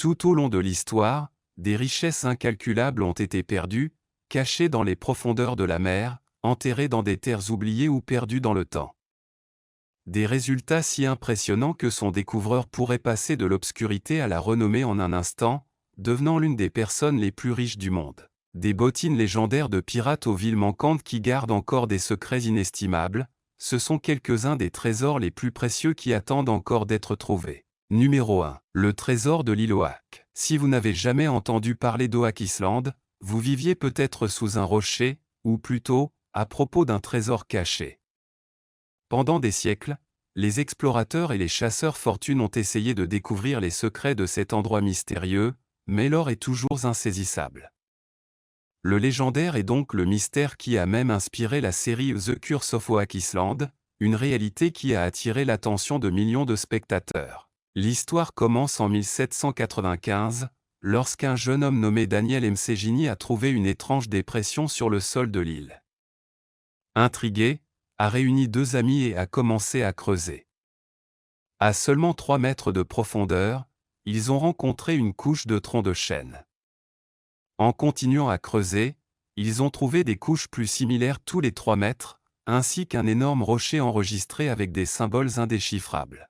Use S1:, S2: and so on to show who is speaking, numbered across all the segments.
S1: Tout au long de l'histoire, des richesses incalculables ont été perdues, cachées dans les profondeurs de la mer, enterrées dans des terres oubliées ou perdues dans le temps. Des résultats si impressionnants que son découvreur pourrait passer de l'obscurité à la renommée en un instant, devenant l'une des personnes les plus riches du monde. Des bottines légendaires de pirates aux villes manquantes qui gardent encore des secrets inestimables, ce sont quelques-uns des trésors les plus précieux qui attendent encore d'être trouvés. Numéro 1. Le trésor de l'île Oak. Si vous n'avez jamais entendu parler d'Oak Island, vous viviez peut-être sous un rocher, ou plutôt, à propos d'un trésor caché. Pendant des siècles, les explorateurs et les chasseurs fortune ont essayé de découvrir les secrets de cet endroit mystérieux, mais l'or est toujours insaisissable. Le légendaire est donc le mystère qui a même inspiré la série The Curse of Oak Island, une réalité qui a attiré l'attention de millions de spectateurs. L'histoire commence en 1795, lorsqu'un jeune homme nommé Daniel Mcgini a trouvé une étrange dépression sur le sol de l'île. Intrigué, a réuni deux amis et a commencé à creuser. À seulement 3 mètres de profondeur, ils ont rencontré une couche de troncs de chêne. En continuant à creuser, ils ont trouvé des couches plus similaires tous les 3 mètres, ainsi qu'un énorme rocher enregistré avec des symboles indéchiffrables.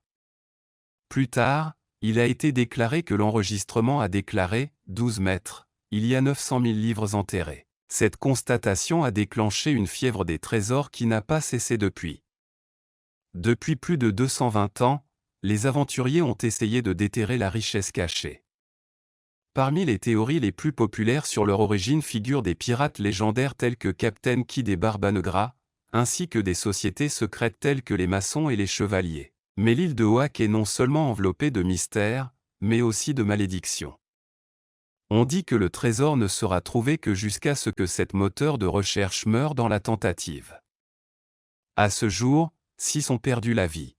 S1: Plus tard, il a été déclaré que l'enregistrement a déclaré « 12 mètres, il y a 900 000 livres enterrés ». Cette constatation a déclenché une fièvre des trésors qui n'a pas cessé depuis. Depuis plus de 220 ans, les aventuriers ont essayé de déterrer la richesse cachée. Parmi les théories les plus populaires sur leur origine figurent des pirates légendaires tels que Captain Kidd et Barbanegra, ainsi que des sociétés secrètes telles que les maçons et les chevaliers. Mais l'île de Oak est non seulement enveloppée de mystères, mais aussi de malédictions. On dit que le trésor ne sera trouvé que jusqu'à ce que cette moteur de recherche meure dans la tentative. À ce jour, 6 ont perdu la vie.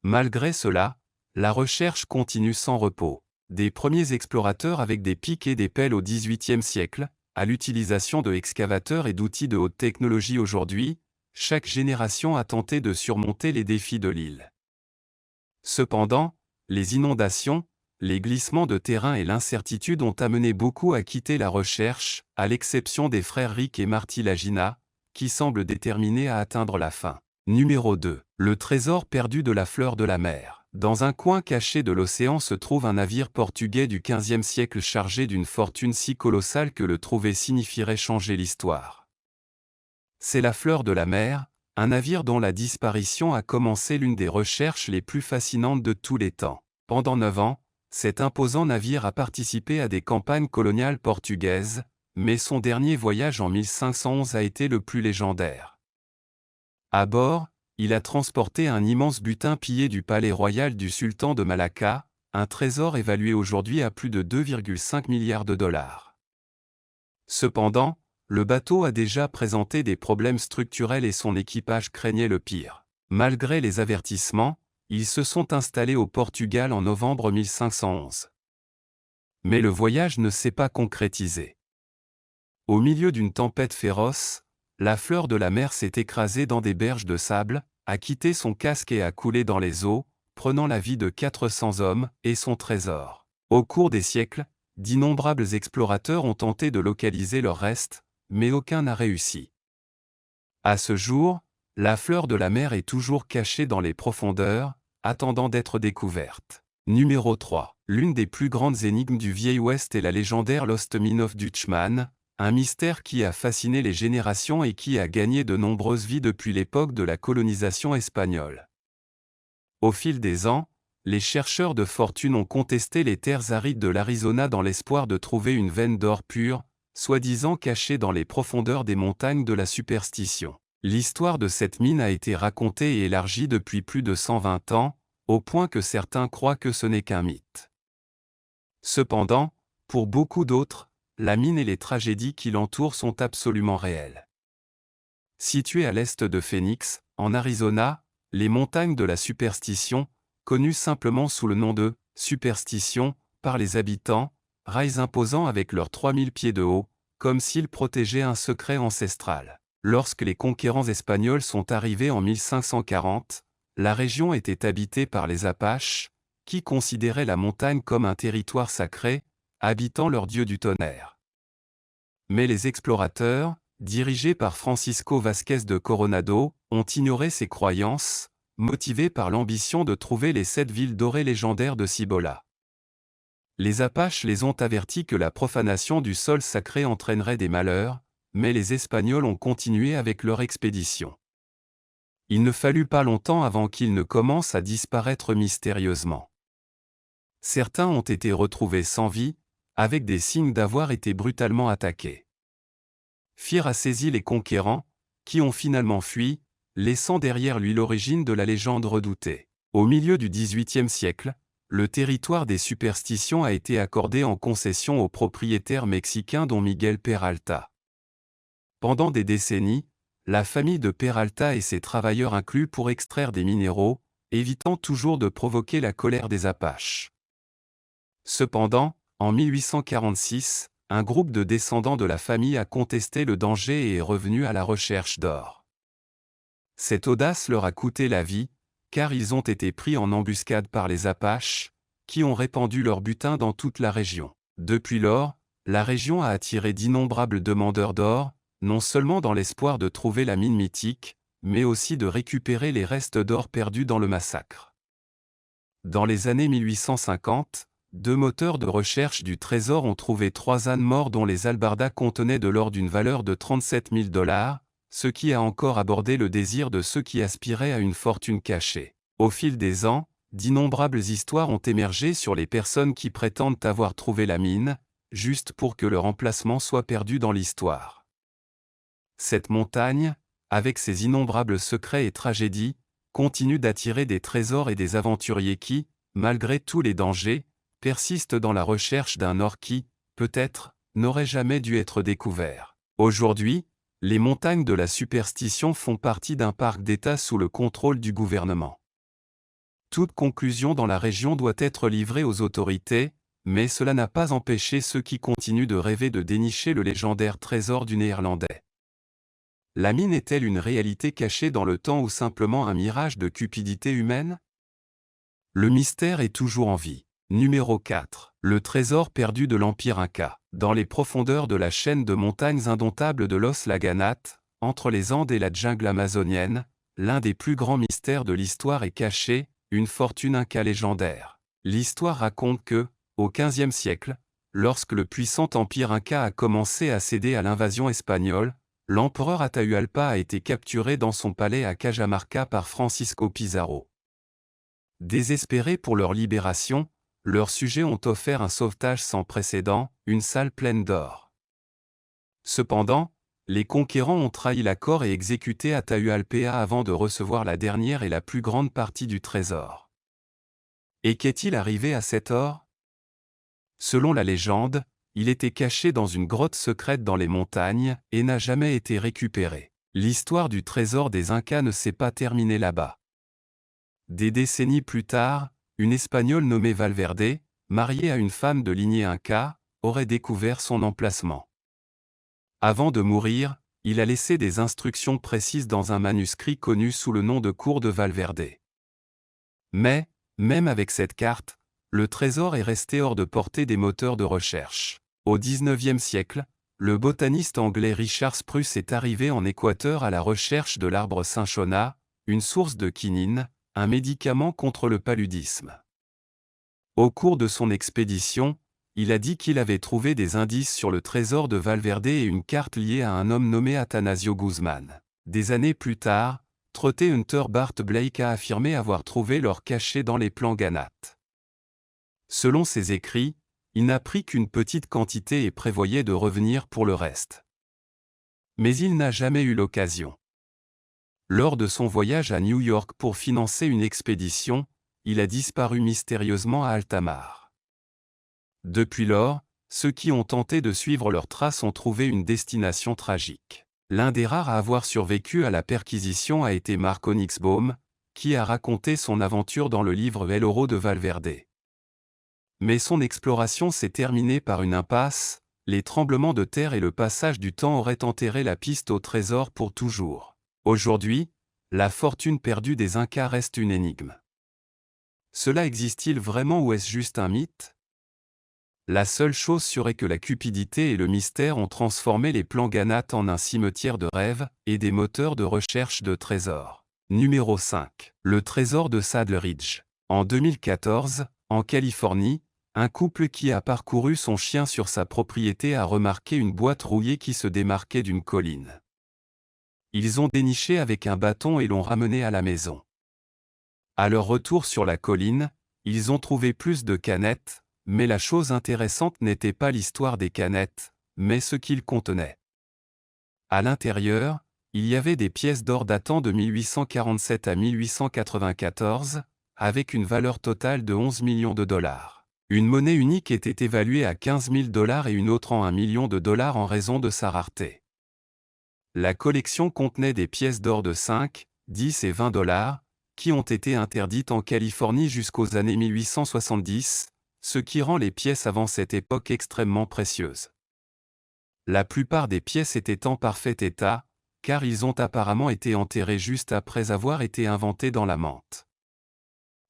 S1: Malgré cela, la recherche continue sans repos. Des premiers explorateurs avec des pics et des pelles au XVIIIe siècle, à l'utilisation de excavateurs et d'outils de haute technologie aujourd'hui, chaque génération a tenté de surmonter les défis de l'île. Cependant, les inondations, les glissements de terrain et l'incertitude ont amené beaucoup à quitter la recherche, à l'exception des frères Rick et Marty Lagina, qui semblent déterminés à atteindre la fin. Numéro 2. Le trésor perdu de la fleur de la mer. Dans un coin caché de l'océan se trouve un navire portugais du XVe siècle chargé d'une fortune si colossale que le trouver signifierait changer l'histoire. C'est la fleur de la mer, un navire dont la disparition a commencé l'une des recherches les plus fascinantes de tous les temps. Pendant 9 ans, cet imposant navire a participé à des campagnes coloniales portugaises, mais son dernier voyage en 1511 a été le plus légendaire. À bord, il a transporté un immense butin pillé du palais royal du sultan de Malacca, un trésor évalué aujourd'hui à plus de 2,5 milliards de dollars. Cependant, le bateau a déjà présenté des problèmes structurels et son équipage craignait le pire. Malgré les avertissements, ils se sont installés au Portugal en novembre 1511. Mais le voyage ne s'est pas concrétisé. Au milieu d'une tempête féroce, la fleur de la mer s'est écrasée dans des berges de sable, a quitté son casque et a coulé dans les eaux, prenant la vie de 400 hommes et son trésor. Au cours des siècles, d'innombrables explorateurs ont tenté de localiser leurs restes, mais aucun n'a réussi. À ce jour, la fleur de la mer est toujours cachée dans les profondeurs, attendant d'être découverte. Numéro 3. L'une des plus grandes énigmes du Vieil Ouest est la légendaire Lost Mine of Dutchman, un mystère qui a fasciné les générations et qui a gagné de nombreuses vies depuis l'époque de la colonisation espagnole. Au fil des ans, les chercheurs de fortune ont contesté les terres arides de l'Arizona dans l'espoir de trouver une veine d'or pur, soi-disant cachée dans les profondeurs des montagnes de la superstition. L'histoire de cette mine a été racontée et élargie depuis plus de 120 ans, au point que certains croient que ce n'est qu'un mythe. Cependant, pour beaucoup d'autres, la mine et les tragédies qui l'entourent sont absolument réelles. Située à l'est de Phoenix, en Arizona, les montagnes de la superstition, connues simplement sous le nom de « superstition » par les habitants, rails imposants avec leurs 3000 pieds de haut, comme s'ils protégeaient un secret ancestral. Lorsque les conquérants espagnols sont arrivés en 1540, la région était habitée par les Apaches, qui considéraient la montagne comme un territoire sacré, habitant leur dieu du tonnerre. Mais les explorateurs, dirigés par Francisco Vázquez de Coronado, ont ignoré ces croyances, motivés par l'ambition de trouver les 7 villes dorées légendaires de Cibola. Les Apaches les ont avertis que la profanation du sol sacré entraînerait des malheurs, mais les Espagnols ont continué avec leur expédition. Il ne fallut pas longtemps avant qu'ils ne commencent à disparaître mystérieusement. Certains ont été retrouvés sans vie, avec des signes d'avoir été brutalement attaqués. Fir a saisi les conquérants, qui ont finalement fui, laissant derrière lui l'origine de la légende redoutée. Au milieu du XVIIIe siècle, le territoire des superstitions a été accordé en concession aux propriétaires mexicains dont Miguel Peralta. Pendant des décennies, la famille de Peralta et ses travailleurs inclus pour extraire des minéraux, évitant toujours de provoquer la colère des Apaches. Cependant, en 1846, un groupe de descendants de la famille a contesté le danger et est revenu à la recherche d'or. Cette audace leur a coûté la vie, car ils ont été pris en embuscade par les Apaches, qui ont répandu leur butin dans toute la région. Depuis lors, la région a attiré d'innombrables demandeurs d'or, non seulement dans l'espoir de trouver la mine mythique, mais aussi de récupérer les restes d'or perdus dans le massacre. Dans les années 1850, 2 moteurs de recherche du trésor ont trouvé 3 ânes morts dont les albardas contenaient de l'or d'une valeur de 37 000 $, ce qui a encore abordé le désir de ceux qui aspiraient à une fortune cachée. Au fil des ans, d'innombrables histoires ont émergé sur les personnes qui prétendent avoir trouvé la mine, juste pour que leur emplacement soit perdu dans l'histoire. Cette montagne, avec ses innombrables secrets et tragédies, continue d'attirer des trésors et des aventuriers qui, malgré tous les dangers, persistent dans la recherche d'un or qui, peut-être, n'aurait jamais dû être découvert. Aujourd'hui, les montagnes de la superstition font partie d'un parc d'État sous le contrôle du gouvernement. Toute conclusion dans la région doit être livrée aux autorités, mais cela n'a pas empêché ceux qui continuent de rêver de dénicher le légendaire trésor du Néerlandais. La mine est-elle une réalité cachée dans le temps ou simplement un mirage de cupidité humaine? Le mystère est toujours en vie. Numéro 4. Le trésor perdu de l'Empire Inca. Dans les profondeurs de la chaîne de montagnes indomptables de Los Laganat, entre les Andes et la jungle amazonienne, l'un des plus grands mystères de l'histoire est caché, une fortune inca légendaire. L'histoire raconte que, au XVe siècle, lorsque le puissant empire inca a commencé à céder à l'invasion espagnole, l'empereur Atahualpa a été capturé dans son palais à Cajamarca par Francisco Pizarro. Désespérés pour leur libération, leurs sujets ont offert un sauvetage sans précédent, une salle pleine d'or. Cependant, les conquérants ont trahi l'accord et exécuté Atahualpa avant de recevoir la dernière et la plus grande partie du trésor. Et qu'est-il arrivé à cet or? Selon la légende, il était caché dans une grotte secrète dans les montagnes et n'a jamais été récupéré. L'histoire du trésor des Incas ne s'est pas terminée là-bas. Des décennies plus tard, une Espagnole nommée Valverde, mariée à une femme de lignée Inca, aurait découvert son emplacement. Avant de mourir, il a laissé des instructions précises dans un manuscrit connu sous le nom de Cours de Valverde. Mais, même avec cette carte, le trésor est resté hors de portée des moteurs de recherche. Au XIXe siècle, le botaniste anglais Richard Spruce est arrivé en Équateur à la recherche de l'arbre cinchona, une source de quinine, un médicament contre le paludisme. Au cours de son expédition, il a dit qu'il avait trouvé des indices sur le trésor de Valverde et une carte liée à un homme nommé Atanasio Guzman. Des années plus tard, Trotter Hunter Bart Blake a affirmé avoir trouvé l'or caché dans les plans Ganat. Selon ses écrits, il n'a pris qu'une petite quantité et prévoyait de revenir pour le reste. Mais il n'a jamais eu l'occasion. Lors de son voyage à New York pour financer une expédition, il a disparu mystérieusement à Altamar. Depuis lors, ceux qui ont tenté de suivre leurs traces ont trouvé une destination tragique. L'un des rares à avoir survécu à la perquisition a été Mark Onyxbaum, qui a raconté son aventure dans le livre El Oro de Valverde. Mais son exploration s'est terminée par une impasse, les tremblements de terre et le passage du temps auraient enterré la piste au trésor pour toujours. Aujourd'hui, la fortune perdue des Incas reste une énigme. Cela existe-t-il vraiment ou est-ce juste un mythe? La seule chose serait que la cupidité et le mystère ont transformé les Planganat en un cimetière de rêves et des moteurs de recherche de trésors. Numéro 5. Le trésor de Saddle Ridge. En 2014, en Californie, un couple qui a parcouru son chien sur sa propriété a remarqué une boîte rouillée qui se démarquait d'une colline. Ils ont déniché avec un bâton et l'ont ramenée à la maison. À leur retour sur la colline, ils ont trouvé plus de canettes, mais la chose intéressante n'était pas l'histoire des canettes, mais ce qu'ils contenaient. À l'intérieur, il y avait des pièces d'or datant de 1847 à 1894, avec une valeur totale de 11 millions de dollars. Une monnaie unique était évaluée à 15 000 dollars et une autre en 1 million de dollars en raison de sa rareté. La collection contenait des pièces d'or de 5, 10 et 20 dollars, qui ont été interdites en Californie jusqu'aux années 1870, ce qui rend les pièces avant cette époque extrêmement précieuses. La plupart des pièces étaient en parfait état, car ils ont apparemment été enterrés juste après avoir été inventés dans la menthe.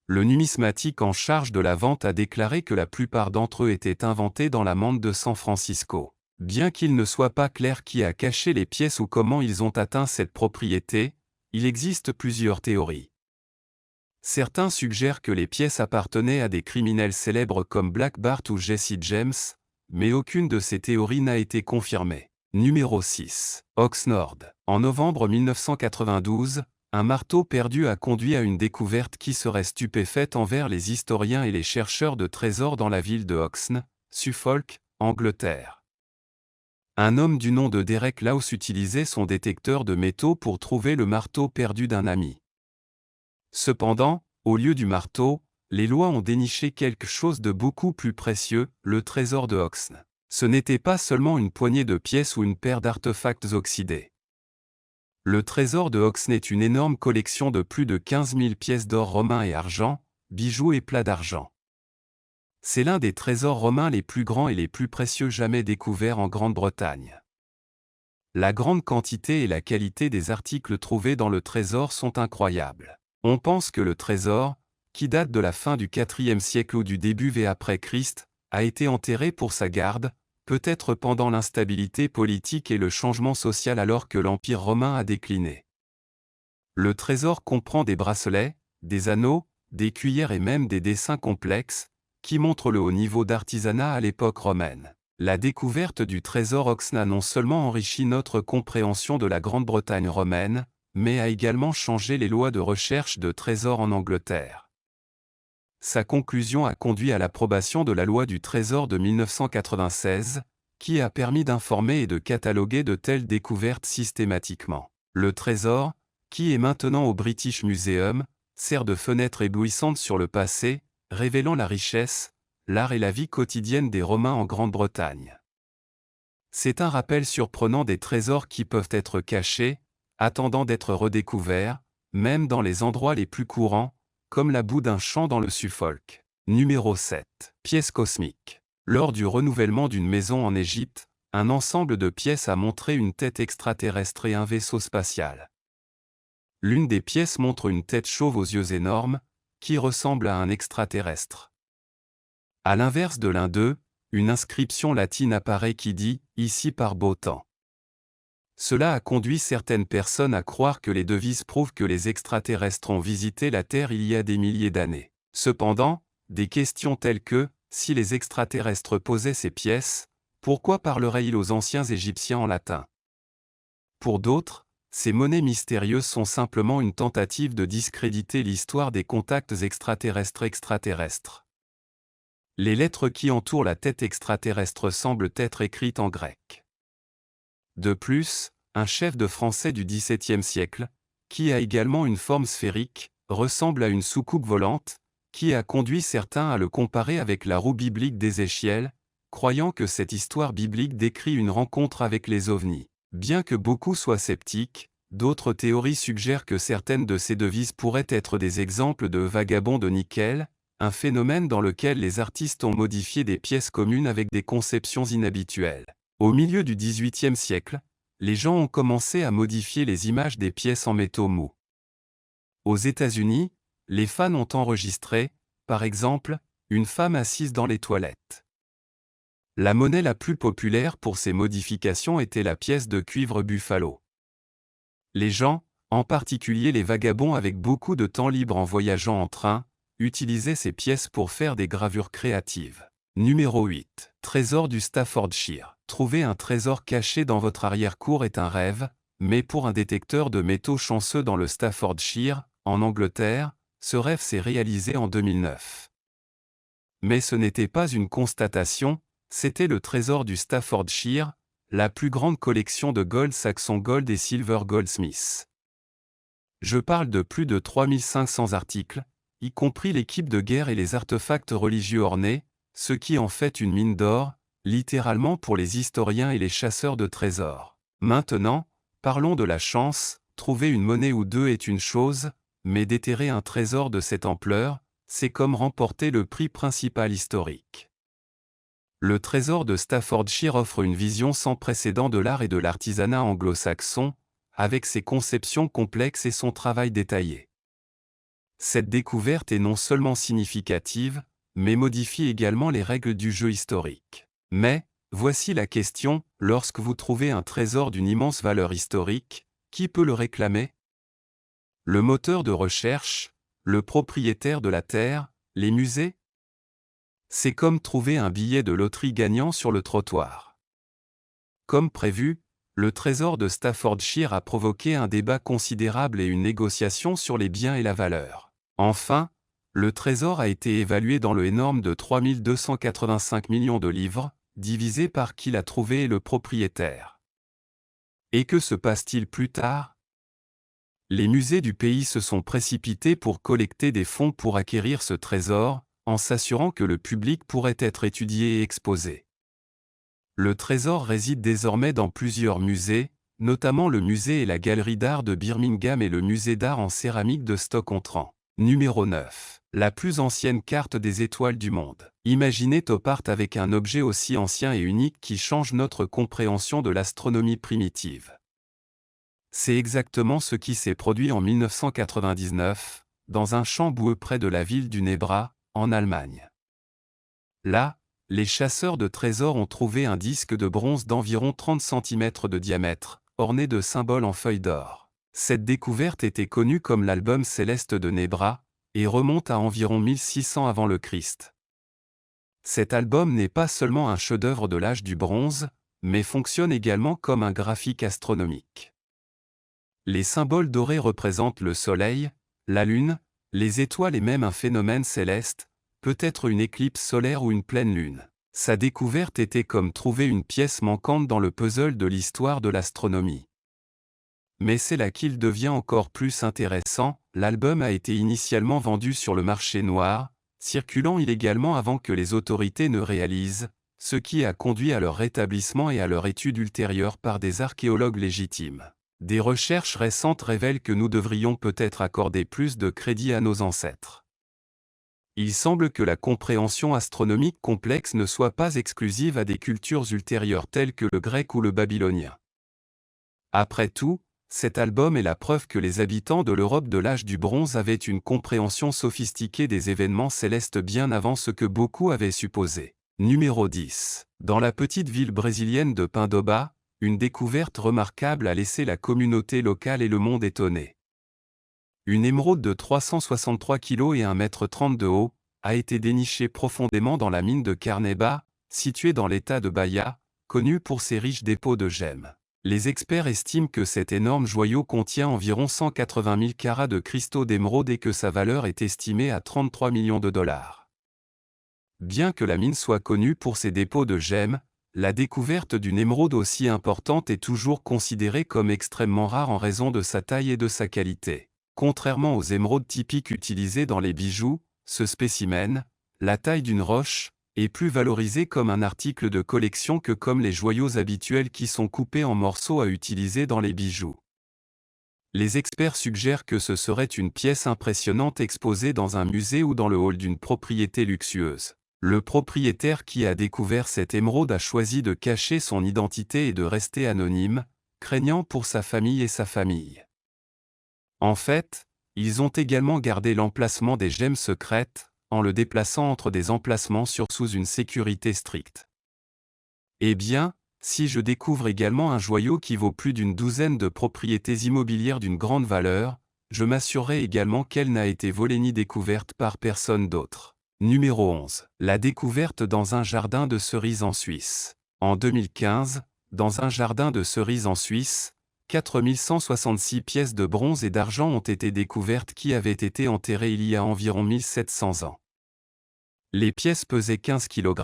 S1: Le numismatique en charge de la vente a déclaré que la plupart d'entre eux étaient inventés dans la menthe de San Francisco. Bien qu'il ne soit pas clair qui a caché les pièces ou comment ils ont atteint cette propriété, il existe plusieurs théories. Certains suggèrent que les pièces appartenaient à des criminels célèbres comme Black Bart ou Jesse James, mais aucune de ces théories n'a été confirmée. Numéro 6. Oxnard. En novembre 1992, un marteau perdu a conduit à une découverte qui serait stupéfaite envers les historiens et les chercheurs de trésors dans la ville de Oxne, Suffolk, Angleterre. Un homme du nom de Derek Laus utilisait son détecteur de métaux pour trouver le marteau perdu d'un ami. Cependant, au lieu du marteau, les lois ont déniché quelque chose de beaucoup plus précieux, le trésor de Oxne. Ce n'était pas seulement une poignée de pièces ou une paire d'artefacts oxydés. Le trésor de Oxne est une énorme collection de plus de 15 000 pièces d'or romain et argent, bijoux et plats d'argent. C'est l'un des trésors romains les plus grands et les plus précieux jamais découverts en Grande-Bretagne. La grande quantité et la qualité des articles trouvés dans le trésor sont incroyables. On pense que le trésor, qui date de la fin du IVe siècle ou du début v après Christ, a été enterré pour sa garde, peut-être pendant l'instabilité politique et le changement social alors que l'Empire romain a décliné. Le trésor comprend des bracelets, des anneaux, des cuillères et même des dessins complexes, qui montrent le haut niveau d'artisanat à l'époque romaine. La découverte du trésor Oxne a non seulement enrichi notre compréhension de la Grande-Bretagne romaine, mais a également changé les lois de recherche de trésors en Angleterre. Sa conclusion a conduit à l'approbation de la loi du Trésor de 1996, qui a permis d'informer et de cataloguer de telles découvertes systématiquement. Le trésor, qui est maintenant au British Museum, sert de fenêtre éblouissante sur le passé, révélant la richesse, l'art et la vie quotidienne des Romains en Grande-Bretagne. C'est un rappel surprenant des trésors qui peuvent être cachés, attendant d'être redécouverts, même dans les endroits les plus courants, comme la boue d'un champ dans le Suffolk. Numéro 7. Pièces cosmiques. Lors du renouvellement d'une maison en Égypte, un ensemble de pièces a montré une tête extraterrestre et un vaisseau spatial. L'une des pièces montre une tête chauve aux yeux énormes, qui ressemble à un extraterrestre. À l'inverse de l'un d'eux, une inscription latine apparaît qui dit « Ici par beau temps ». Cela a conduit certaines personnes à croire que les devises prouvent que les extraterrestres ont visité la Terre il y a des milliers d'années. Cependant, des questions telles que « Si les extraterrestres posaient ces pièces, pourquoi parleraient-ils aux anciens Égyptiens en latin ?» Pour d'autres, ces monnaies mystérieuses sont simplement une tentative de discréditer l'histoire des contacts extraterrestres. Les lettres qui entourent la tête extraterrestre semblent être écrites en grec. De plus, un chef de français du XVIIe siècle, qui a également une forme sphérique, ressemble à une soucoupe volante, qui a conduit certains à le comparer avec la roue biblique d'Ézéchiel, croyant que cette histoire biblique décrit une rencontre avec les ovnis. Bien que beaucoup soient sceptiques, d'autres théories suggèrent que certaines de ces devises pourraient être des exemples de vagabonds de nickel, un phénomène dans lequel les artistes ont modifié des pièces communes avec des conceptions inhabituelles. Au milieu du XVIIIe siècle, les gens ont commencé à modifier les images des pièces en métaux mous. Aux États-Unis, les fans ont enregistré par exemple, une femme assise dans les toilettes. La monnaie la plus populaire pour ces modifications était la pièce de cuivre Buffalo. Les gens, en particulier les vagabonds avec beaucoup de temps libre en voyageant en train, utilisaient ces pièces pour faire des gravures créatives. Numéro 8. Trésor du Staffordshire. Trouver un trésor caché dans votre arrière-cour est un rêve, mais pour un détecteur de métaux chanceux dans le Staffordshire, en Angleterre, ce rêve s'est réalisé en 2009. Mais ce n'était pas une constatation, c'était le trésor du Staffordshire, la plus grande collection de gold saxon gold et silver goldsmith. Je parle de plus de 3500 articles, y compris l'équipe de guerre et les artefacts religieux ornés, ce qui en fait une mine d'or, littéralement pour les historiens et les chasseurs de trésors. Maintenant, parlons de la chance, trouver une monnaie ou deux est une chose, mais déterrer un trésor de cette ampleur, c'est comme remporter le prix principal historique. Le trésor de Staffordshire offre une vision sans précédent de l'art et de l'artisanat anglo-saxon, avec ses conceptions complexes et son travail détaillé. Cette découverte est non seulement significative, mais modifie également les règles du jeu historique. Mais, voici la question, lorsque vous trouvez un trésor d'une immense valeur historique, qui peut le réclamer? Le moteur de recherche, le propriétaire de la terre, les musées? C'est comme trouver un billet de loterie gagnant sur le trottoir. Comme prévu, le trésor de Staffordshire a provoqué un débat considérable et une négociation sur les biens et la valeur. Enfin, le trésor a été évalué dans le énorme de 3285 millions de livres, divisé par qui l'a trouvé et le propriétaire. Et que se passe-t-il plus tard? Les musées du pays se sont précipités pour collecter des fonds pour acquérir ce trésor, en s'assurant que le public pourrait être étudié et exposé. Le trésor réside désormais dans plusieurs musées, notamment le musée et la galerie d'art de Birmingham et le musée d'art en céramique de Stoke-on-Trent. Numéro 9. La plus ancienne carte des étoiles du monde. Imaginez Top Art avec un objet aussi ancien et unique qui change notre compréhension de l'astronomie primitive. C'est exactement ce qui s'est produit en 1999, dans un champ boueux près de la ville du Nebra, en Allemagne. Là, les chasseurs de trésors ont trouvé un disque de bronze d'environ 30 cm de diamètre, orné de symboles en feuilles d'or. Cette découverte était connue comme l'album céleste de Nebra, et remonte à environ 1600 avant le Christ. Cet album n'est pas seulement un chef-d'œuvre de l'âge du bronze, mais fonctionne également comme un graphique astronomique. Les symboles dorés représentent le Soleil, la Lune, les étoiles et même un phénomène céleste, peut-être une éclipse solaire ou une pleine lune. Sa découverte était comme trouver une pièce manquante dans le puzzle de l'histoire de l'astronomie. Mais c'est là qu'il devient encore plus intéressant, l'album a été initialement vendu sur le marché noir, circulant illégalement avant que les autorités ne réalisent, ce qui a conduit à leur rétablissement et à leur étude ultérieure par des archéologues légitimes. Des recherches récentes révèlent que nous devrions peut-être accorder plus de crédit à nos ancêtres. Il semble que la compréhension astronomique complexe ne soit pas exclusive à des cultures ultérieures telles que le grec ou le babylonien. Après tout, cet album est la preuve que les habitants de l'Europe de l'âge du bronze avaient une compréhension sophistiquée des événements célestes bien avant ce que beaucoup avaient supposé. Numéro 10. Dans la petite ville brésilienne de Pindoba, une découverte remarquable a laissé la communauté locale et le monde étonné. Une émeraude de 363 kg et 1,30 m de haut a été dénichée profondément dans la mine de Carneba, située dans l'état de Bahia, connue pour ses riches dépôts de gemmes. Les experts estiment que cet énorme joyau contient environ 180 000 carats de cristaux d'émeraude et que sa valeur est estimée à 33 millions de dollars. Bien que la mine soit connue pour ses dépôts de gemmes, la découverte d'une émeraude aussi importante est toujours considérée comme extrêmement rare en raison de sa taille et de sa qualité. Contrairement aux émeraudes typiques utilisées dans les bijoux, ce spécimen, la taille d'une roche, est plus valorisé comme un article de collection que comme les joyaux habituels qui sont coupés en morceaux à utiliser dans les bijoux. Les experts suggèrent que ce serait une pièce impressionnante exposée dans un musée ou dans le hall d'une propriété luxueuse. Le propriétaire qui a découvert cette émeraude a choisi de cacher son identité et de rester anonyme, craignant pour sa famille et sa famille. En fait, ils ont également gardé l'emplacement des gemmes secrètes, en le déplaçant entre des emplacements sous une sécurité stricte. Eh bien, si je découvre également un joyau qui vaut plus d'une douzaine de propriétés immobilières d'une grande valeur, je m'assurerai également qu'elle n'a été volée ni découverte par personne d'autre. Numéro 11. La découverte dans un jardin de cerises en Suisse. En 2015, dans un jardin de cerises en Suisse, 4166 pièces de bronze et d'argent ont été découvertes qui avaient été enterrées il y a environ 1700 ans. Les pièces pesaient 15 kg.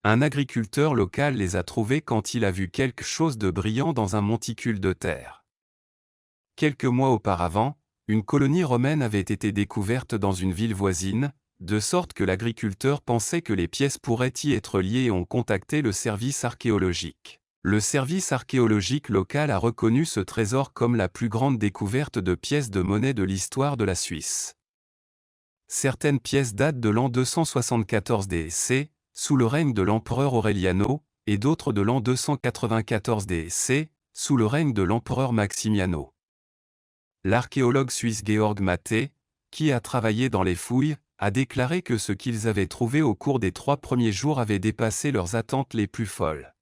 S1: Un agriculteur local les a trouvées quand il a vu quelque chose de brillant dans un monticule de terre. Quelques mois auparavant, une colonie romaine avait été découverte dans une ville voisine, de sorte que l'agriculteur pensait que les pièces pourraient y être liées et ont contacté le service archéologique. Le service archéologique local a reconnu ce trésor comme la plus grande découverte de pièces de monnaie de l'histoire de la Suisse. Certaines pièces datent de l'an 274 DSC, sous le règne de l'empereur Aureliano, et d'autres de l'an 294 DSC, sous le règne de l'empereur Maximiano. L'archéologue suisse Georg Maté, qui a travaillé dans les fouilles, a déclaré que ce qu'ils avaient trouvé au cours des 3 premiers jours avait dépassé leurs attentes les plus folles.